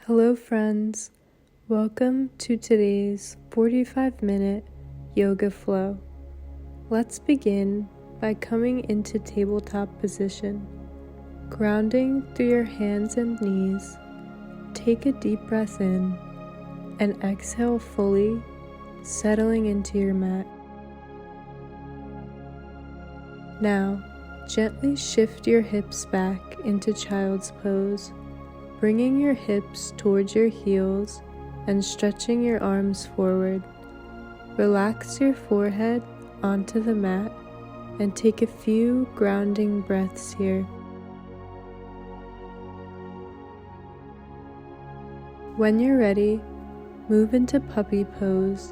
Hello, friends. Welcome to today's 45-minute yoga flow. Let's begin by coming into tabletop position. Grounding through your hands and knees, take a deep breath in and exhale fully, settling into your mat. Now, gently shift your hips back into child's pose, bringing your hips towards your heels and stretching your arms forward. Relax your forehead onto the mat and take a few grounding breaths here. When you're ready, move into puppy pose.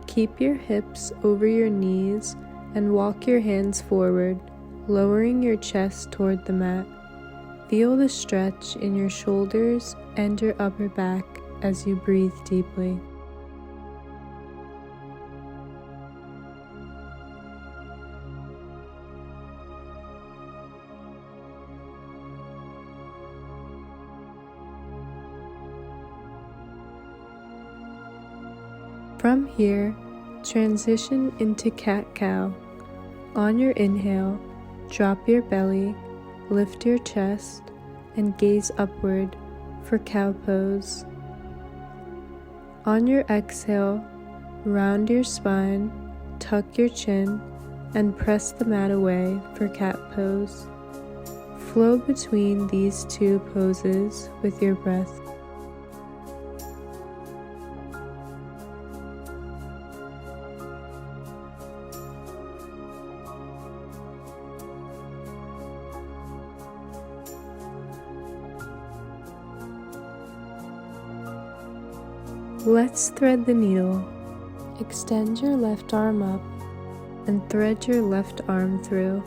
Keep your hips over your knees and walk your hands forward, lowering your chest toward the mat. Feel the stretch in your shoulders and your upper back as you breathe deeply. From here, transition into cat-cow. On your inhale, drop your belly, lift your chest, and gaze upward for cow pose. On your exhale, round your spine, tuck your chin, and press the mat away for cat pose. Flow between these two poses with your breath. Let's thread the needle. Extend your left arm up and thread your left arm through,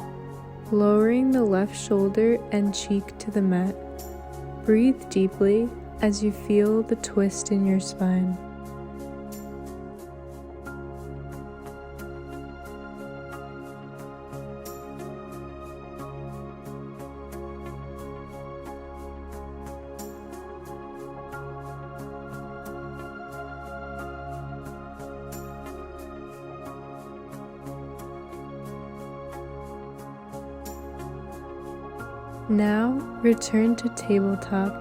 lowering the left shoulder and cheek to the mat. Breathe deeply as you feel the twist in your spine. Now return to tabletop.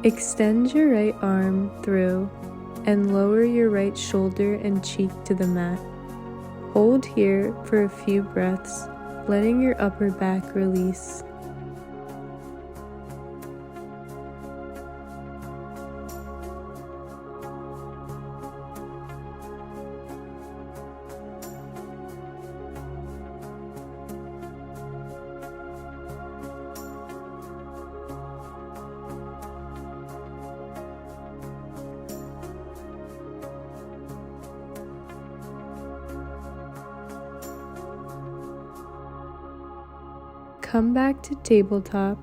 Extend your right arm through and lower your right shoulder and cheek to the mat. Hold here for a few breaths, letting your upper back release. Come back to tabletop,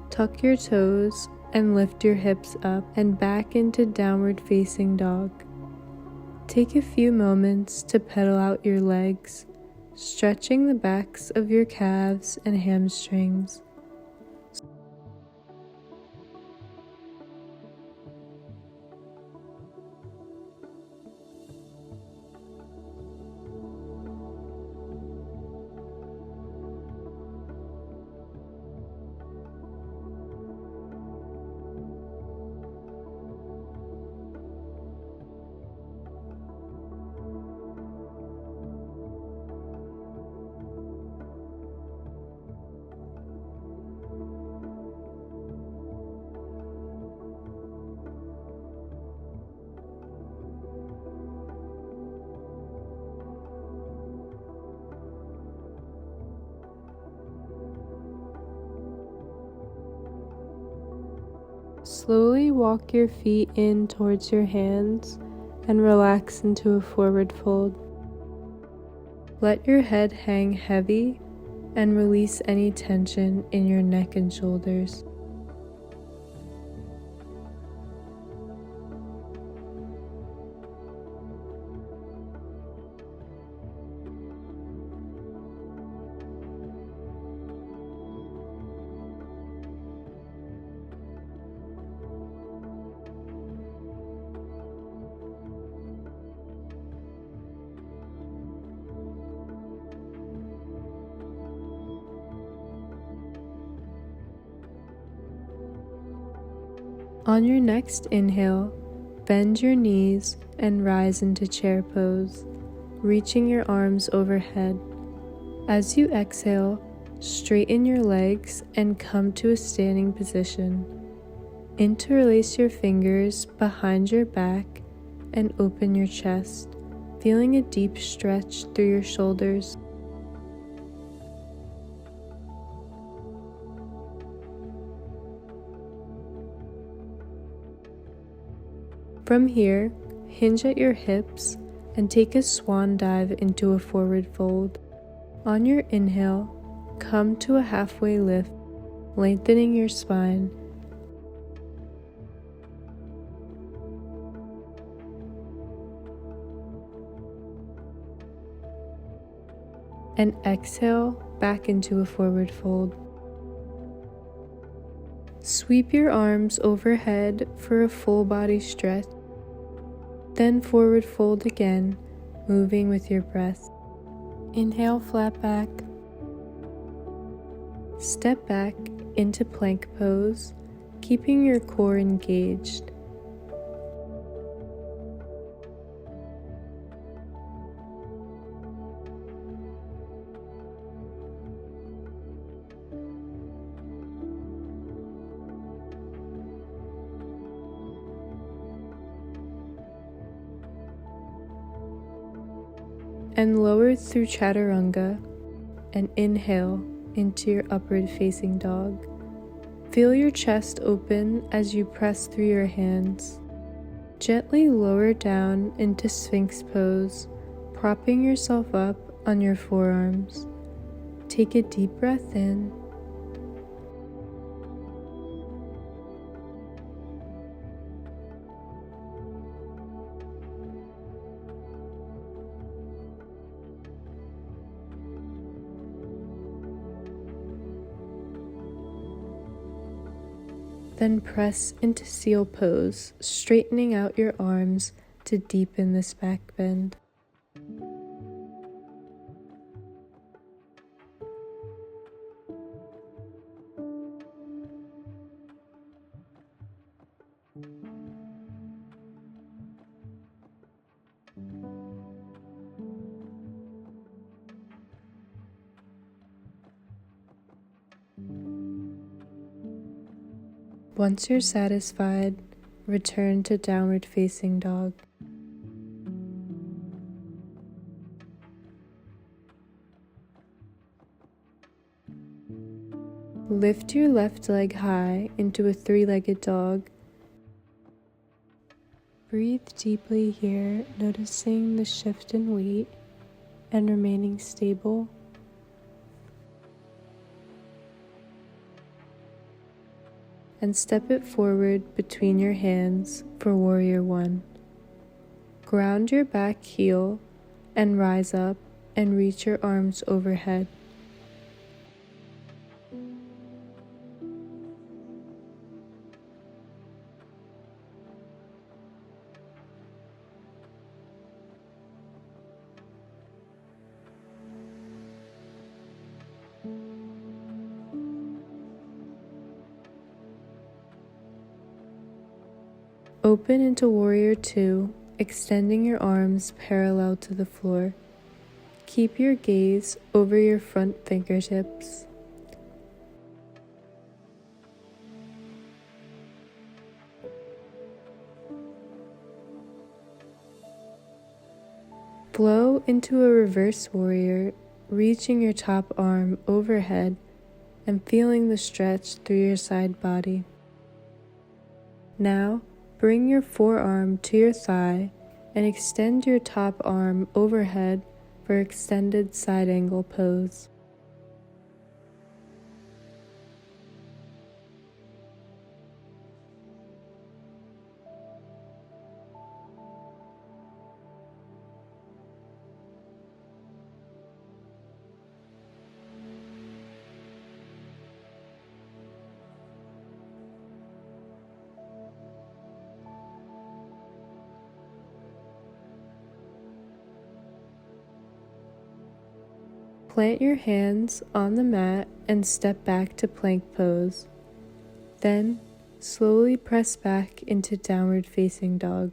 tuck your toes, and lift your hips up and back into downward facing dog. Take a few moments to pedal out your legs, stretching the backs of your calves and hamstrings. Slowly walk your feet in towards your hands and relax into a forward fold. Let your head hang heavy and release any tension in your neck and shoulders. On your next inhale, bend your knees and rise into chair pose, reaching your arms overhead. As you exhale, straighten your legs and come to a standing position. Interlace your fingers behind your back and open your chest, feeling a deep stretch through your shoulders. From here, hinge at your hips and take a swan dive into a forward fold. On your inhale, come to a halfway lift, lengthening your spine. And exhale back into a forward fold. Sweep your arms overhead for a full body stretch. Then forward fold again, moving with your breath. Inhale, flat back. Step back into plank pose, keeping your core engaged. And lower through chaturanga and inhale into your upward facing dog. Feel your chest open as you press through your hands. Gently lower down into Sphinx pose, propping yourself up on your forearms. Take a deep breath in. Then press into seal pose, straightening out your arms to deepen this back bend. Once you're satisfied, return to downward facing dog. Lift your left leg high into a three-legged dog. Breathe deeply here, noticing the shift in weight and remaining stable. And step it forward between your hands for Warrior One. Ground your back heel and rise up and reach your arms overhead. Open into Warrior Two, extending your arms parallel to the floor. Keep your gaze over your front fingertips. Flow into a reverse warrior, reaching your top arm overhead and feeling the stretch through your side body. Now, bring your forearm to your thigh and extend your top arm overhead for extended side angle pose. Plant your hands on the mat and step back to plank pose. Then Slowly press back into downward facing dog.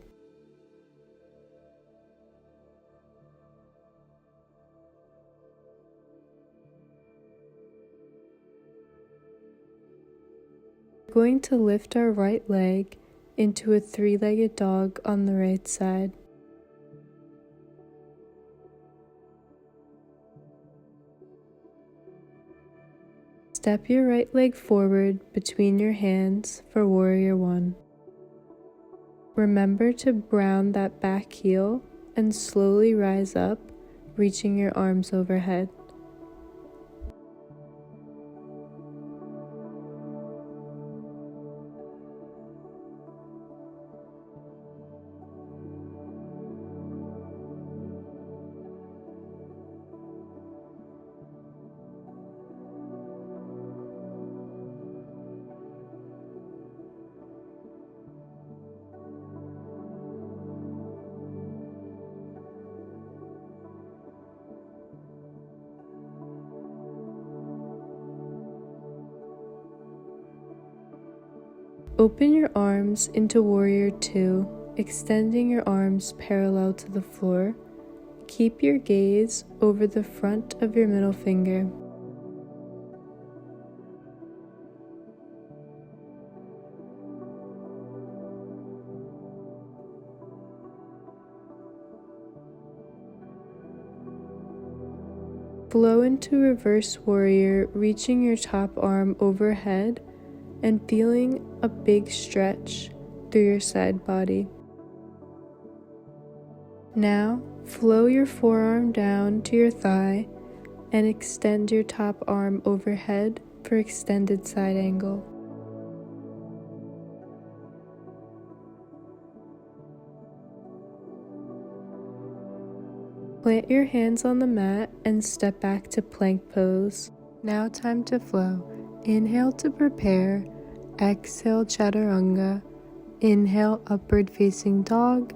We're going to lift our right leg into a three-legged dog on the right side. Step your right leg forward between your hands for Warrior One. Remember to ground that back heel and slowly rise up, reaching your arms overhead. Open your arms into Warrior Two, extending your arms parallel to the floor. Keep your gaze over the front of your middle finger. Flow into Reverse Warrior, reaching your top arm overhead and feeling a big stretch through your side body. Now, flow your forearm down to your thigh and extend your top arm overhead for extended side angle. Plant your hands on the mat and step back to plank pose. Now time to flow. Inhale to prepare, exhale chaturanga, inhale upward facing dog,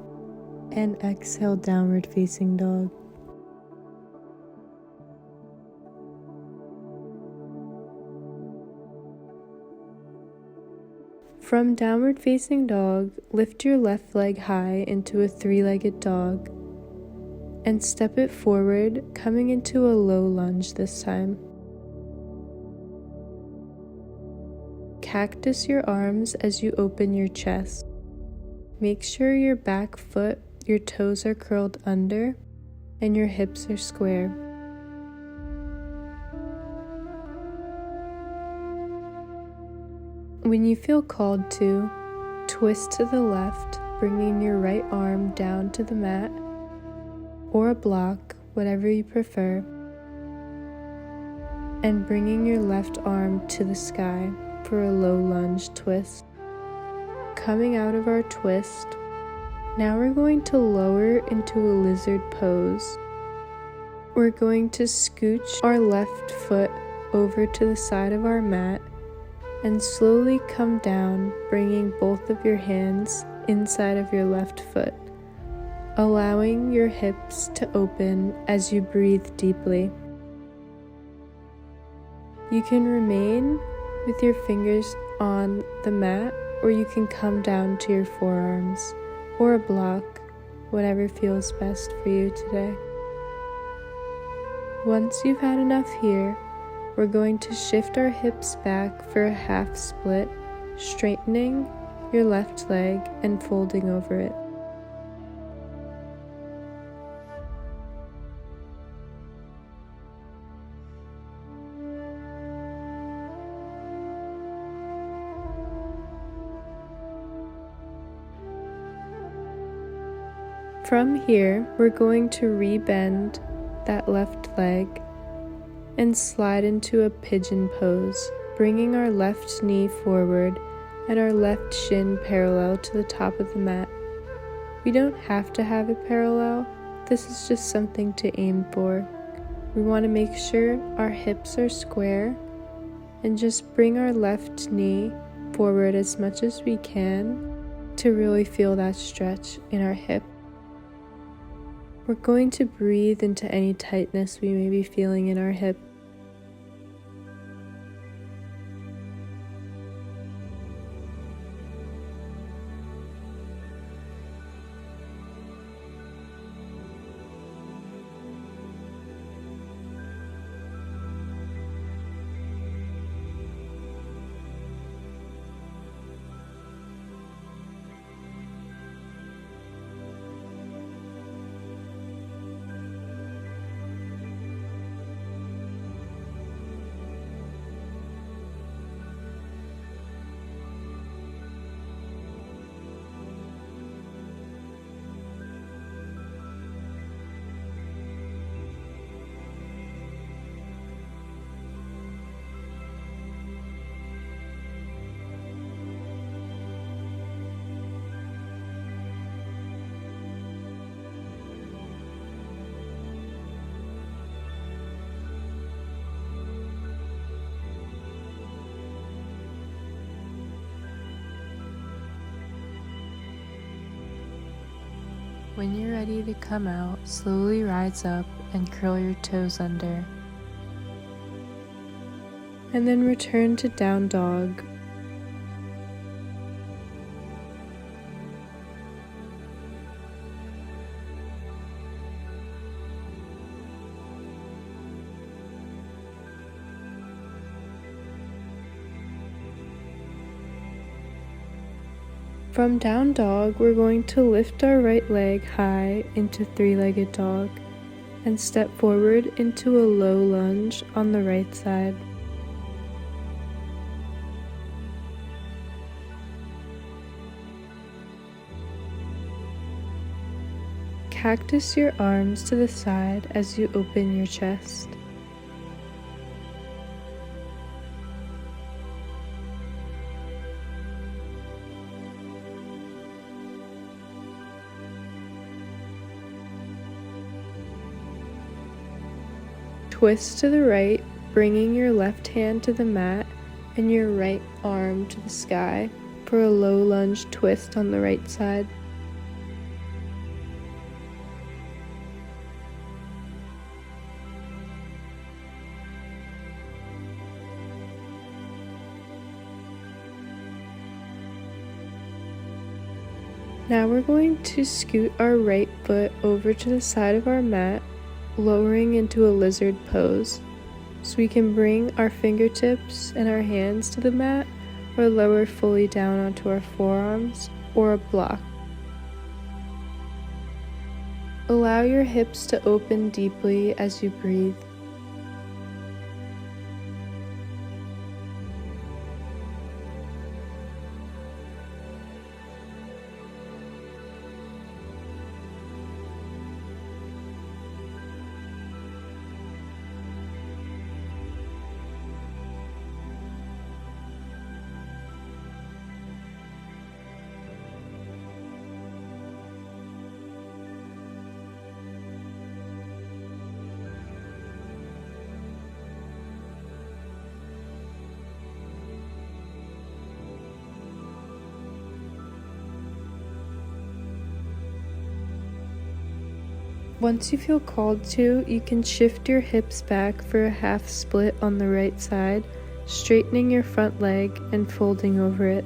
and exhale downward facing dog. From downward facing dog, lift your left leg high into a three-legged dog and step it forward, coming into a low lunge this time. Cactus your arms as you open your chest. Make sure your back foot, your toes are curled under, and your hips are square. When you feel called to, twist to the left, bringing your right arm down to the mat, or a block, whatever you prefer, and bringing your left arm to the sky for a low lunge twist. Coming out of our twist, now we're going to lower into a lizard pose. We're going to scooch our left foot over to the side of our mat and slowly come down, bringing both of your hands inside of your left foot, allowing your hips to open as you breathe deeply. You can remain with your fingers on the mat, or you can come down to your forearms or a block, whatever feels best for you today. Once you've had enough here, we're going to shift our hips back for a half split, straightening your left leg and folding over it. From here, we're going to rebend that left leg and slide into a pigeon pose, bringing our left knee forward and our left shin parallel to the top of the mat. We don't have to have it parallel, this is just something to aim for. We want to make sure our hips are square and just bring our left knee forward as much as we can to really feel that stretch in our hip. We're going to breathe into any tightness we may be feeling in our hip. When you're ready to come out, slowly rise up and curl your toes under. And then return to down dog. From down dog, we're going to lift our right leg high into three-legged dog and step forward into a low lunge on the right side. Cactus your arms to the side as you open your chest. Twist to the right, bringing your left hand to the mat and your right arm to the sky for a low lunge twist on the right side. Now we're going to scoot our right foot over to the side of our mat, lowering into a lizard pose, so we can bring our fingertips and our hands to the mat or lower fully down onto our forearms or a block. Allow your hips to open deeply as you breathe. Once you feel called to, you can shift your hips back for a half split on the right side, straightening your front leg and folding over it.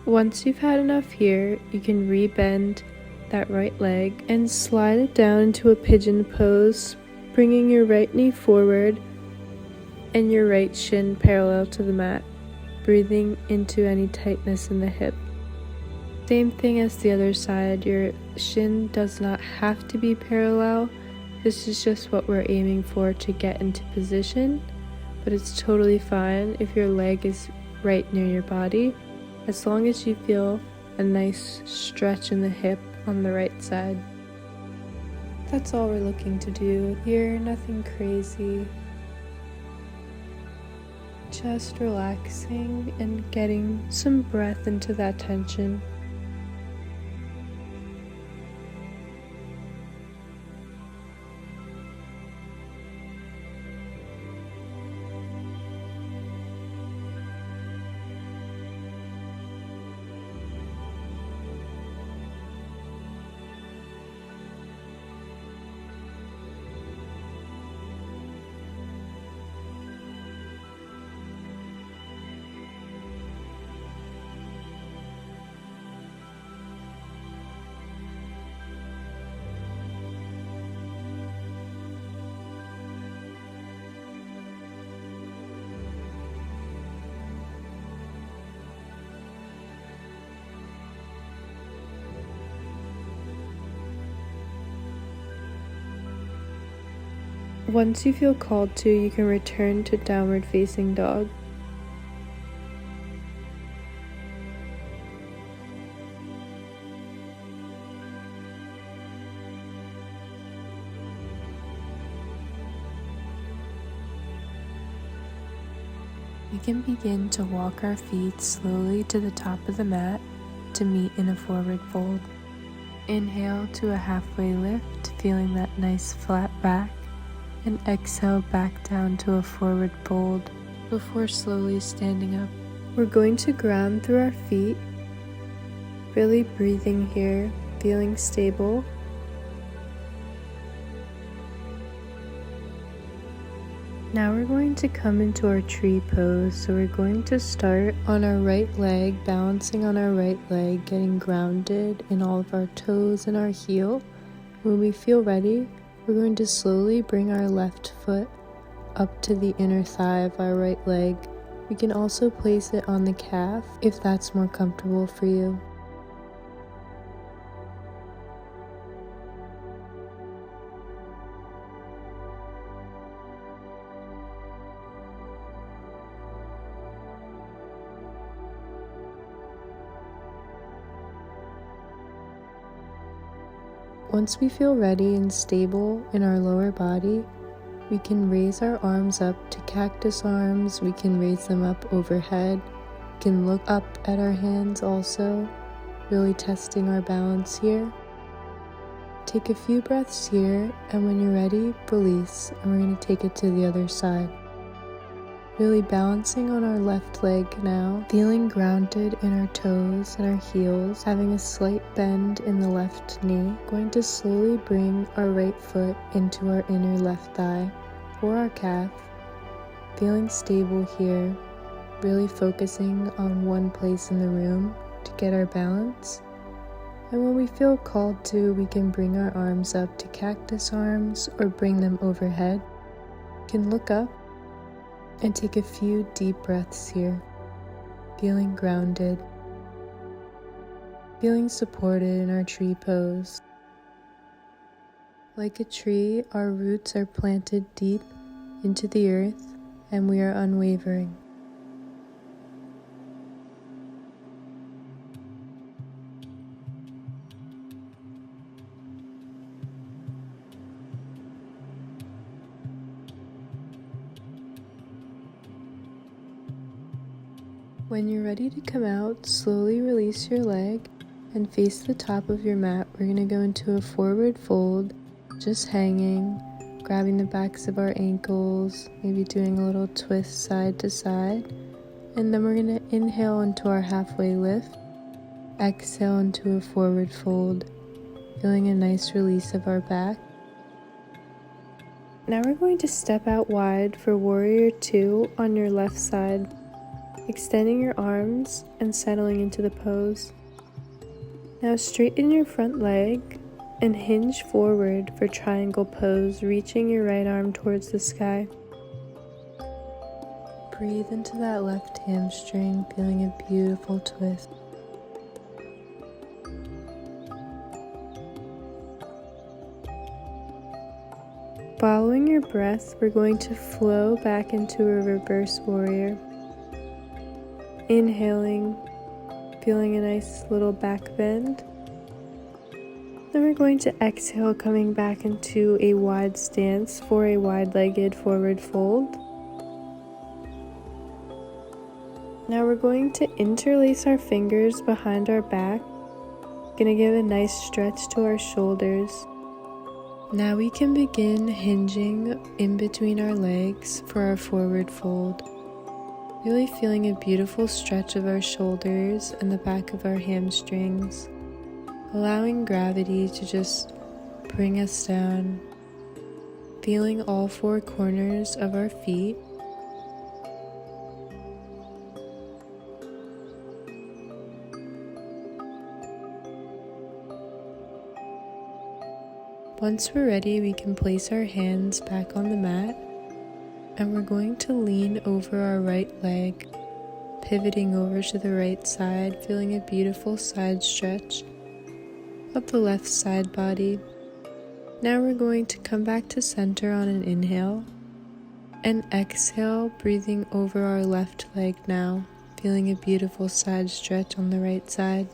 Once you've had enough here, you can rebend that right leg and slide it down into a pigeon pose, bringing your right knee forward and your right shin parallel to the mat, breathing into any tightness in the hip. Same thing as the other side, your shin does not have to be parallel. This is just what we're aiming for to get into position, but it's totally fine if your leg is right near your body, as long as you feel a nice stretch in the hip on the right side. That's all we're looking to do here, nothing crazy. Just relaxing and getting some breath into that tension. Once you feel called to, you can return to downward facing dog. We can begin to walk our feet slowly to the top of the mat to meet in a forward fold. Inhale to a halfway lift, feeling that nice flat back, and exhale back down to a forward fold before slowly standing up. We're going to ground through our feet, really breathing here, feeling stable. Now we're going to come into our tree pose. So we're going to start on our right leg, balancing on our right leg, getting grounded in all of our toes and our heel. When we feel ready, we're going to slowly bring our left foot up to the inner thigh of our right leg. We can also place it on the calf if that's more comfortable for you. Once we feel ready and stable in our lower body, we can raise our arms up to cactus arms. We can raise them up overhead. We can look up at our hands also, really testing our balance here. Take a few breaths here, and when you're ready, release, and we're going to take it to the other side. Really balancing on our left leg now, feeling grounded in our toes and our heels, having a slight bend in the left knee. Going to slowly bring our right foot into our inner left thigh or our calf, feeling stable here, really focusing on one place in the room to get our balance. And when we feel called to, we can bring our arms up to cactus arms or bring them overhead. We can look up and take a few deep breaths here, feeling grounded, feeling supported in our tree pose. Like a tree, our roots are planted deep into the earth, and we are unwavering. When you're ready to come out, slowly release your leg and face the top of your mat. We're going to go into a forward fold, just hanging, grabbing the backs of our ankles, maybe doing a little twist side to side. And then we're going to inhale into our halfway lift, exhale into a forward fold, feeling a nice release of our back. Now we're going to step out wide for Warrior 2 on your left side, extending your arms and settling into the pose. Now straighten your front leg and hinge forward for triangle pose, reaching your right arm towards the sky. Breathe into that left hamstring, feeling a beautiful twist. Following your breath, we're going to flow back into a reverse warrior. Inhaling, feeling a nice little back bend. Then we're going to exhale, coming back into a wide stance for a wide-legged forward fold. Now we're going to interlace our fingers behind our back. Gonna give a nice stretch to our shoulders. Now we can begin hinging in between our legs for our forward fold. Really feeling a beautiful stretch of our shoulders and the back of our hamstrings, allowing gravity to just bring us down, feeling all four corners of our feet. Once we're ready, we can place our hands back on the mat, and we're going to lean over our right leg, pivoting over to the right side, feeling a beautiful side stretch of the left side body. Now we're going to come back to center on an inhale and exhale, breathing over our left leg now, feeling a beautiful side stretch on the right side.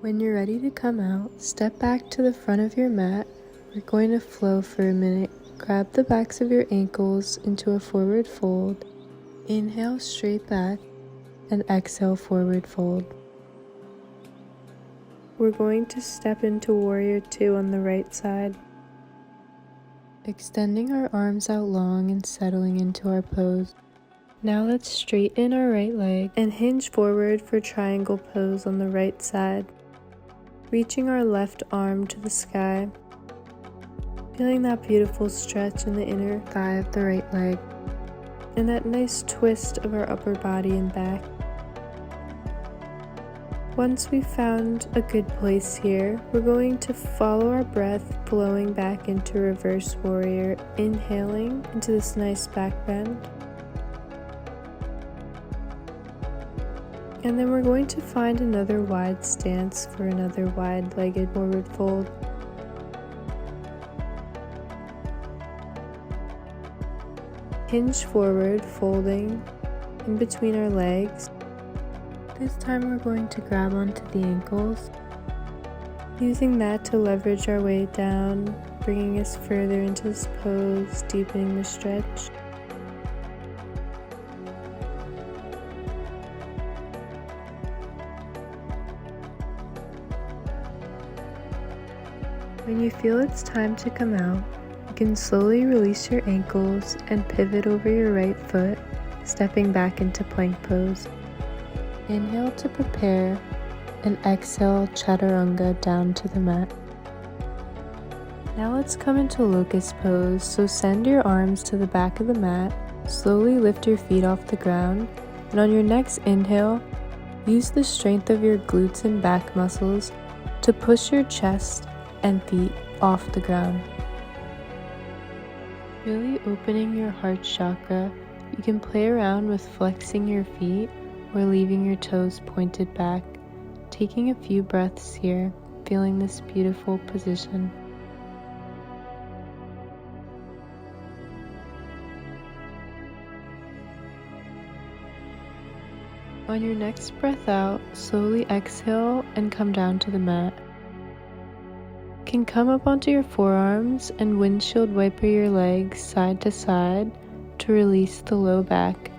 When you're ready to come out, step back to the front of your mat. We're going to flow for a minute. Grab the backs of your ankles into a forward fold Inhale straight back and exhale forward fold. We're going to step into Warrior Two on the right side. Extending our arms out long and settling into our pose. Now let's straighten our right leg and hinge forward for triangle pose on the right side. Reaching our left arm to the sky. Feeling that beautiful stretch in the inner thigh of the right leg. And that nice twist of our upper body and back. Once we've found a good place here, we're going to follow our breath flowing back into reverse warrior, inhaling into this nice back bend. And then we're going to find another wide stance for another wide-legged forward fold. Hinge forward, folding in between our legs. This time we're going to grab onto the ankles, using that to leverage our way down, bringing us further into this pose, deepening the stretch. When you feel it's time to come out, you can slowly release your ankles and pivot over your right foot, stepping back into plank pose. Inhale to prepare, and exhale chaturanga down to the mat. Now let's come into locust pose, so send your arms to the back of the mat, slowly lift your feet off the ground, and on your next inhale, use the strength of your glutes and back muscles to push your chest and feet off the ground. Really opening your heart chakra, you can play around with flexing your feet or leaving your toes pointed back, taking a few breaths here, feeling this beautiful position. On your next breath out, slowly exhale and come down to the mat. You can come up onto your forearms and windshield wiper your legs side to side to release the low back.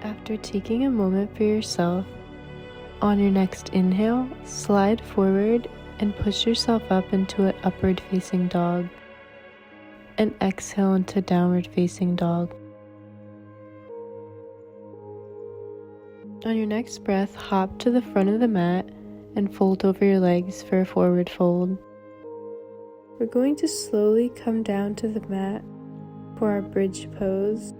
After taking a moment for yourself, on your next inhale, slide forward and push yourself up into an upward facing dog, and exhale into downward facing dog. On your next breath, hop to the front of the mat and fold over your legs for a forward fold. We're going to slowly come down to the mat for our bridge pose.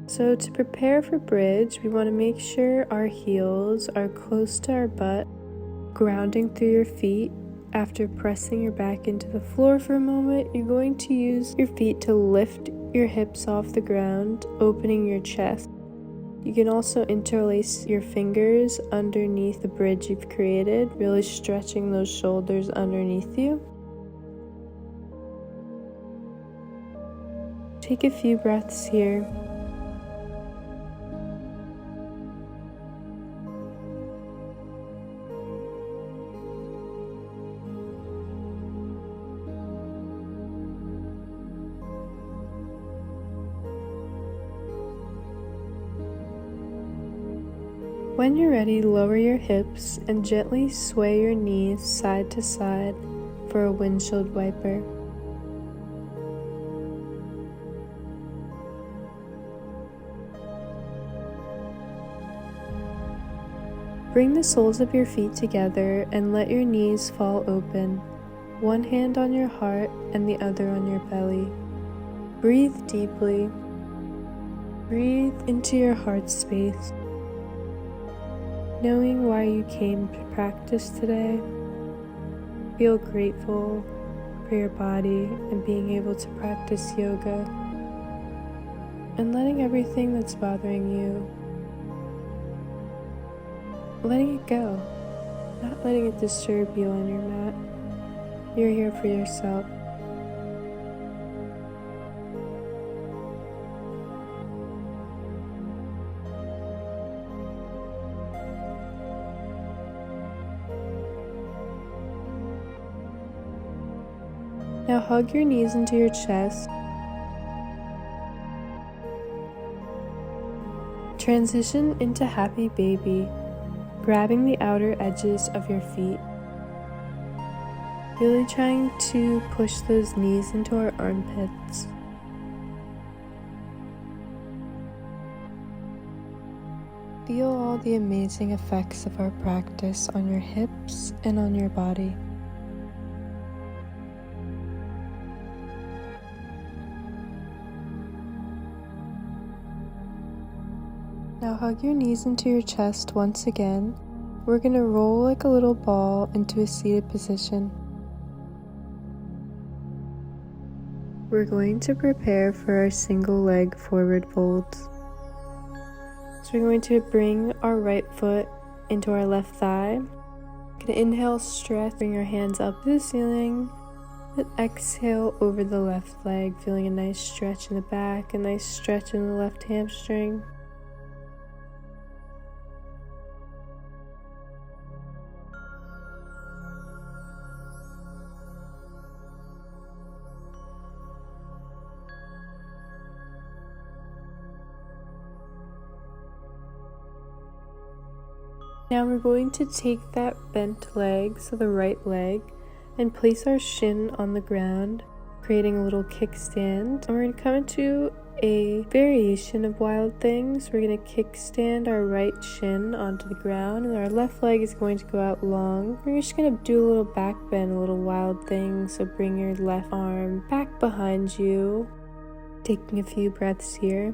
So to prepare for bridge, we want to make sure our heels are close to our butt, grounding through your feet. After pressing your back into the floor for a moment, you're going to use your feet to lift your hips off the ground, opening your chest. You can also interlace your fingers underneath the bridge you've created, really stretching those shoulders underneath you. Take a few breaths here. When you're ready, lower your hips and gently sway your knees side to side for a windshield wiper. Bring the soles of your feet together and let your knees fall open, one hand on your heart and the other on your belly. Breathe deeply. Breathe into your heart space. Knowing why you came to practice today, feel grateful for your body and being able to practice yoga, and letting everything that's bothering you, letting it go, not letting it disturb you on your mat. You're here for yourself. Now hug your knees into your chest. Transition into happy baby, grabbing the outer edges of your feet. Really trying to push those knees into our armpits. Feel all the amazing effects of our practice on your hips and on your body. Now hug your knees into your chest once again. We're going to roll like a little ball into a seated position. We're going to prepare for our single leg forward folds. So we're going to bring our right foot into our left thigh. Going to inhale, stretch, bring our hands up to the ceiling. And exhale over the left leg, feeling a nice stretch in the back, a nice stretch in the left hamstring. Now we're going to take that bent leg, so the right leg, and place our shin on the ground, creating a little kickstand. And we're going to come into a variation of Wild Things. We're going to kickstand our right shin onto the ground, and our left leg is going to go out long. We're just going to do a little back bend, a little Wild Thing. So bring your left arm back behind you, taking a few breaths here.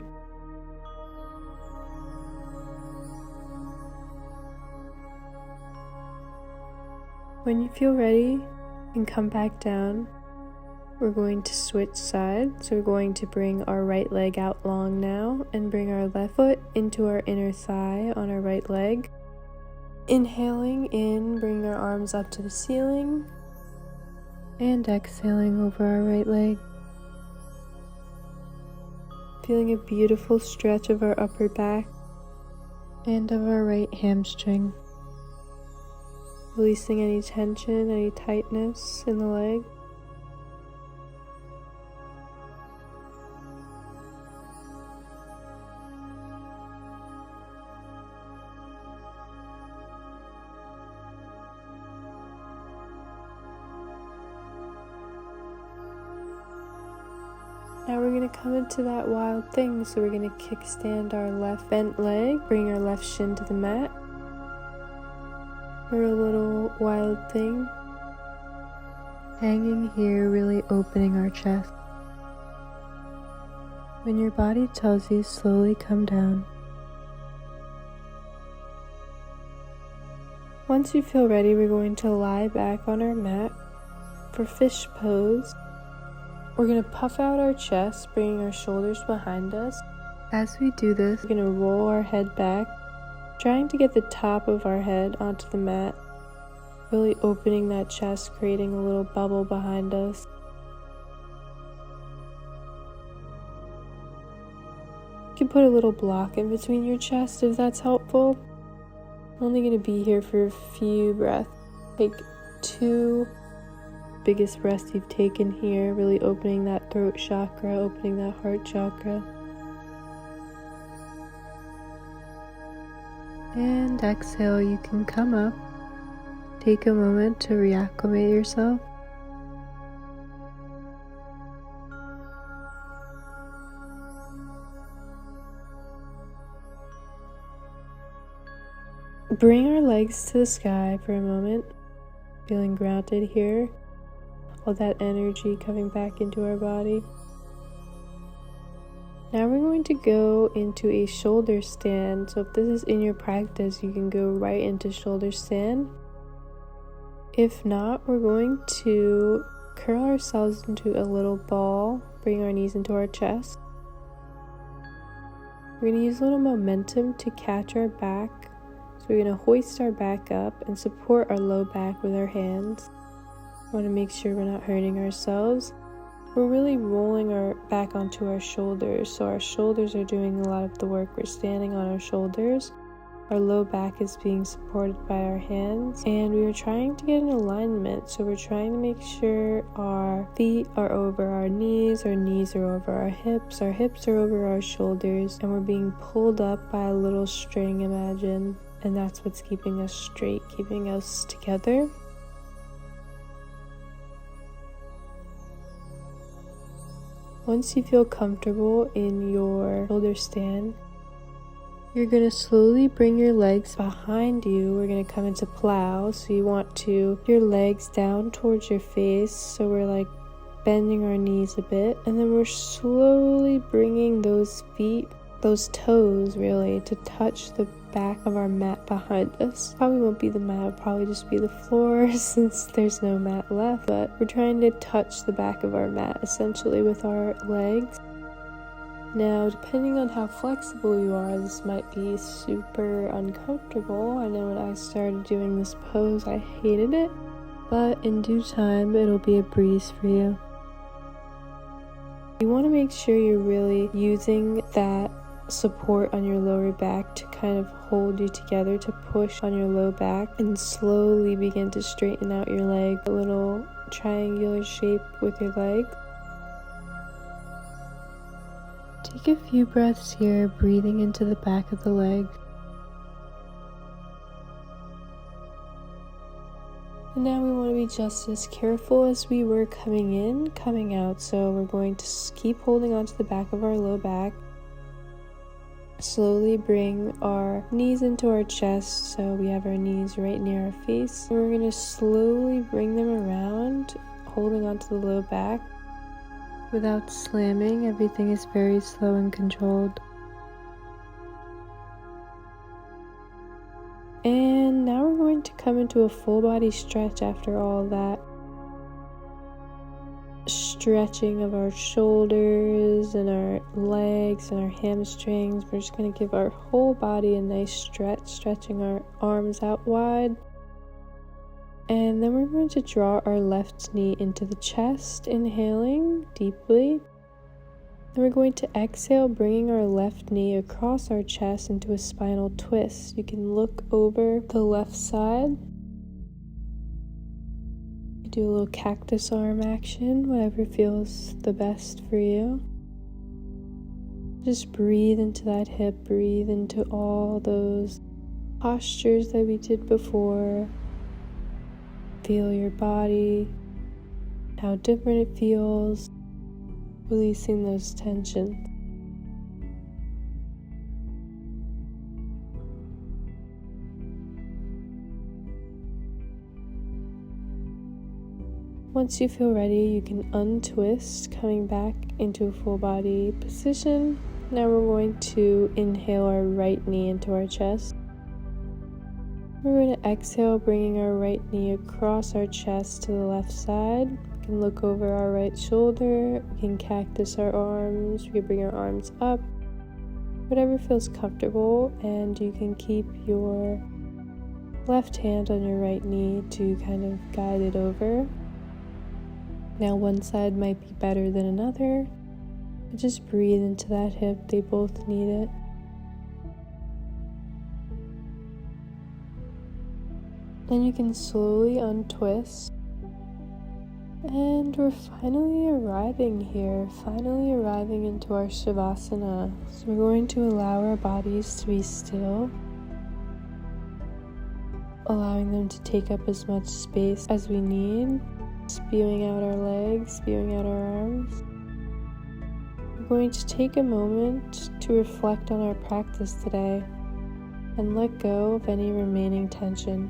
When you feel ready, you can come back down. We're going to switch sides. So we're going to bring our right leg out long now and bring our left foot into our inner thigh on our right leg. Inhaling in, bring our arms up to the ceiling. And exhaling over our right leg. Feeling a beautiful stretch of our upper back and of our right hamstring. Releasing any tension, any tightness in the leg. Now we're going to come into that Wild Thing, so we're going to kickstand our left bent leg, bring our left shin to the mat. For a little Wild Thing. Hanging here, really opening our chest. When your body tells you, slowly come down. Once you feel ready, we're going to lie back on our mat for fish pose. We're going to puff out our chest, bringing our shoulders behind us. As we do this, we're going to roll our head back, trying to get the top of our head onto the mat, really opening that chest, creating a little bubble behind us. You can put a little block in between your chest if that's helpful. I'm only going to be here for a few breaths. Take 2 biggest breaths you've taken here, really opening that throat chakra, opening that heart chakra. And exhale, you can come up. Take a moment to reacclimate yourself. Bring our legs to the sky for a moment, feeling grounded here. All that energy coming back into our body. Now we're going to go into a shoulder stand. So if this is in your practice, you can go right into shoulder stand. If not, we're going to curl ourselves into a little ball, bring our knees into our chest. We're going to use a little momentum to catch our back. So we're going to hoist our back up and support our low back with our hands. Want to make sure we're not hurting ourselves. We're really rolling our back onto our shoulders, so our shoulders are doing a lot of the work. We're standing on our shoulders. Our low back is being supported by our hands, and we are trying to get an alignment. So we're trying to make sure our feet are over our knees are over our hips are over our shoulders, and we're being pulled up by a little string, imagine. And that's what's keeping us straight, keeping us together. Once you feel comfortable in your shoulder stand, you're going to slowly bring your legs behind you. We're going to come into plow. So you want to your legs down towards your face. So we're like bending our knees a bit. And then we're slowly bringing those feet, those toes really, to touch the back of our mat behind us. Probably won't be the mat, it'll probably just be the floor since there's no mat left. But we're trying to touch the back of our mat essentially with our legs. Now, depending on how flexible you are, this might be super uncomfortable. I know when I started doing this pose, I hated it, but in due time, it'll be a breeze for you. You want to make sure you're really using that support on your lower back to kind of hold you together, to push on your low back, and slowly begin to straighten out your leg, a little triangular shape with your leg. Take a few breaths here, breathing into the back of the leg. And now we want to be just as careful as we were coming in, coming out. So we're going to keep holding onto the back of our low back. Slowly bring our knees into our chest, so we have our knees right near our face. And we're going to slowly bring them around, holding onto the low back. Without slamming, everything is very slow and controlled. And now we're going to come into a full body stretch after all that stretching of our shoulders and our legs and our hamstrings. We're just going to give our whole body a nice stretch, stretching our arms out wide. And then we're going to draw our left knee into the chest, inhaling deeply. Then we're going to exhale, bringing our left knee across our chest into a spinal twist. You can look over the left side. You do a little cactus arm action, whatever feels the best for you. Just breathe into that hip, breathe into all those postures that we did before. Feel your body, how different it feels, releasing those tensions. Once you feel ready, you can untwist, coming back into a full body position. Now we're going to inhale our right knee into our chest. We're going to exhale, bringing our right knee across our chest to the left side. We can look over our right shoulder. We can cactus our arms. We can bring our arms up. Whatever feels comfortable, and you can keep your left hand on your right knee to kind of guide it over. Now one side might be better than another. But just breathe into that hip. They both need it. Then you can slowly untwist. And we're finally arriving here, finally arriving into our Shavasana. So we're going to allow our bodies to be still, allowing them to take up as much space as we need, spewing out our legs, spewing out our arms. We're going to take a moment to reflect on our practice today and let go of any remaining tension.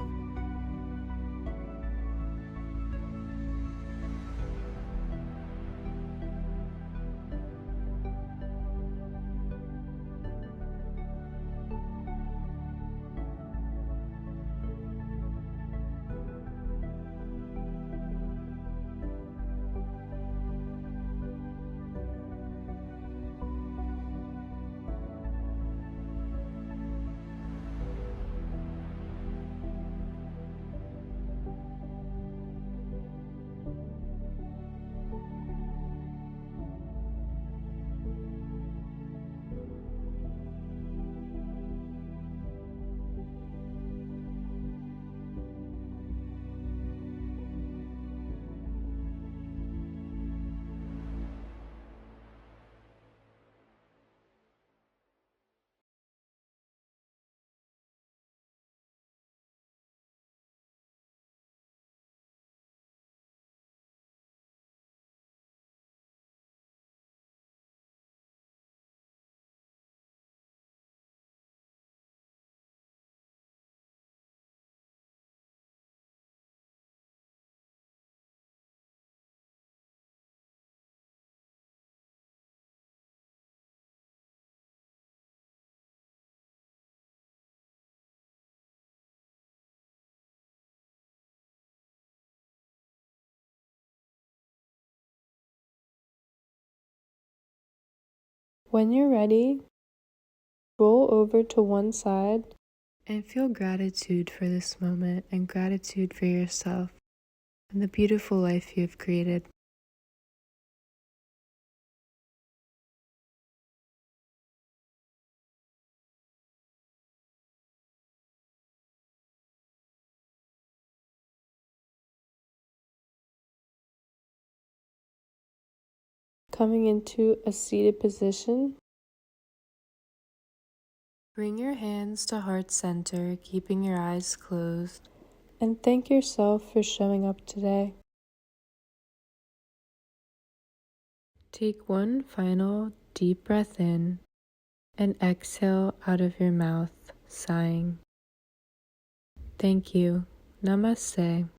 When you're ready, roll over to one side and feel gratitude for this moment and gratitude for yourself and the beautiful life you have created. Coming into a seated position, bring your hands to heart center, keeping your eyes closed, and thank yourself for showing up today. Take one final deep breath in and exhale out of your mouth, sighing. Thank you. Namaste.